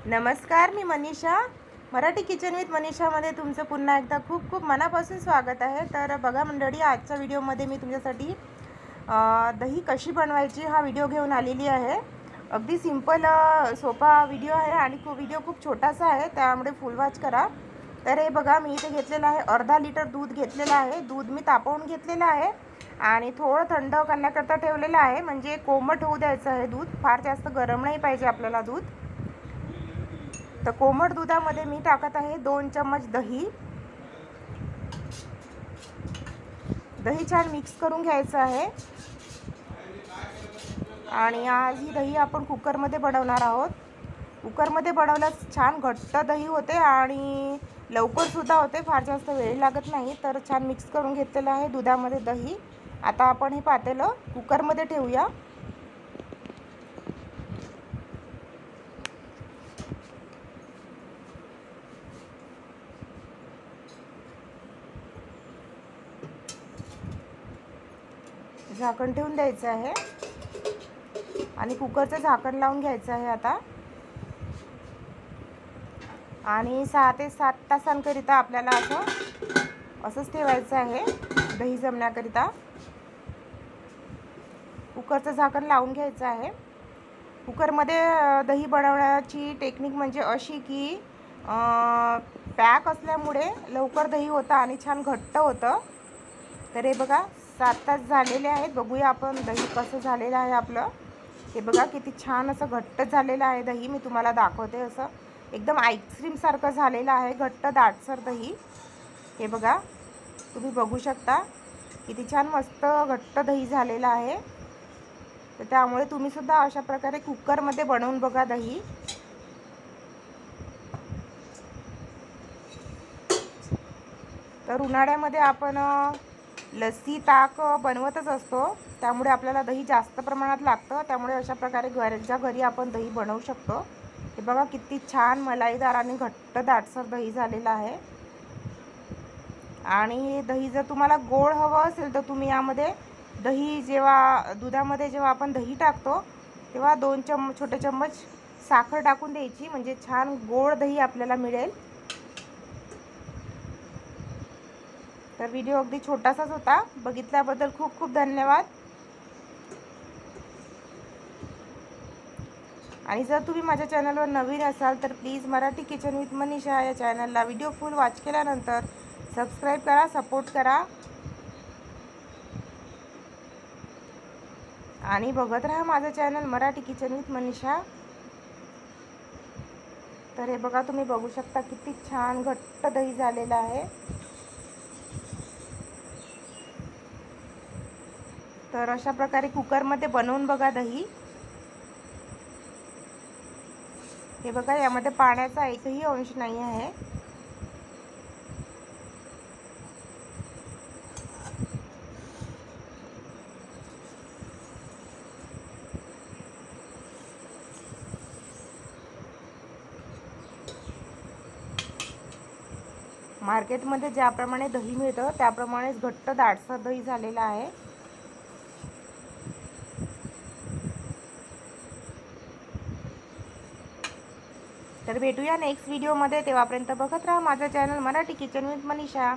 नमस्कार, मी Manisha. Marathi kitchen with मनीषामध्ये तुमचं पुन्हा एकदा खूप खूप मनापासून स्वागत आहे. तर बघा मंडळी, आजच्या व्हिडिओमध्ये मी तुमच्यासाठी दही कशी बनवायची हा व्हिडिओ घेऊन आलेली आहे. अगदी सिंपल सोपा व्हिडिओ आहे आणि व्हिडिओ खूप छोटासा आहे, त्यामुळे फुल वॉच करा. तर हे बघा, मी इथे घेतलेलं आहे अर्धा लिटर दूध घेतलेलं आहे. दूध मी तापवून घेतलेलं आहे आणि थोडं थंड करण्याकरता ठेवलेलं आहे, म्हणजे कोमट होऊ द्यायचं आहे दूध. फार जास्त गरम नाही पाहिजे आपल्याला दूध. तर कोमट दुधामध्ये मी टाकत आहे 2 चम्मच दही. दही छान मिक्स करून घ्यायचं आहे. आणि आज ही दही आपण कुकरमध्ये बनवणार आहोत. कुकरमध्ये बनवल्यास छान घट्ट दही होते आणि लवकर सुद्धा होते, फार जास्त वेळ लागत नाही. तर छान मिक्स करून घेतलेलं आहे दुधामध्ये दही. आता आपण हे पातेलं कुकरमध्ये ठेवूया. झाकण ठेवून द्यायचं आहे आणि कुकरचं झाकण लावून घ्यायचं आहे आता. आणि 6 ते 7 तासांकरिता आपल्याला असंच ठेवायचं आहे दही जमण्याकरिता. कुकरचं झाकण लावून घ्यायचं आहे. कुकरमध्ये दही बनवण्याची टेक्निक म्हणजे अशी की पॅक असल्यामुळे लवकर दही होतं आणि छान घट्ट होतं. तर हे बघा 7 तास झालेले आहेत. बघूया आपण दही कसं झालेलं आहे आपलं. हे बघा किती छान असं घट्ट झालेलं आहे दही. मी तुम्हाला दाखवते. असं एकदम आईस्क्रीम सारखं झालेलं आहे, घट्ट दाटसर दही. हे बघा, तुम्ही बघू शकता किती छान मस्त घट्ट दही झालेलं आहे. तर त्यामुळे तुम्ही सुद्धा अशा प्रकारे कुकरमध्ये बनवून बघा दही. तर उन्हाळ्यामध्ये आपण लस्सी ताक बनवतच असतो, त्यामुळे आपल्याला दही जास्त प्रमाणात लागतं. त्यामुळे अशा प्रकारे घरच्या घरी आपण दही बनवू शकतो. हे बघा किती छान मलाईदार आणि घट्ट दाटसर दही झालेलं आहे. आणि दही जर तुम्हाला गोड हवं असेल तर तुम्ही यामध्ये दही दुधामध्ये जेव्हा आपण दही टाकतो तेव्हा 2 छोटे चम्मच साखर टाकून द्यायची, म्हणजे छान गोड दही आपल्याला मिळेल. तर व्हिडिओ अगदी छोटासाच होता. बघितल्याबद्दल खूप खूप धन्यवाद. आणि जर तुम्ही माझ्या चॅनलवर नवीन असाल तर please Marathi kitchen with Manisha या चॅनलला व्हिडिओ फुल वॉच केल्यानंतर सबस्क्राईब करा, सपोर्ट करा आणि बघत राहा माझं channel Marathi kitchen with Manisha. तर हे बघा, तुम्ही बघू शकता किती छान घट्ट दही झालेलं आहे. तर अशा प्रकारे कुकरमध्ये बनवून बघा दही. हे बघा, यामध्ये पाण्याचा एकही अंश नाही आहे. मार्केटमध्ये ज्याप्रमाणे दही मिळतं त्याप्रमाणेच घट्ट दाटसर दही झालेलं आहे. तर भेटूया नेक्स्ट व्हिडिओमध्ये. तेव्हापर्यंत बघत राहा माझं channel Marathi kitchen with Manisha.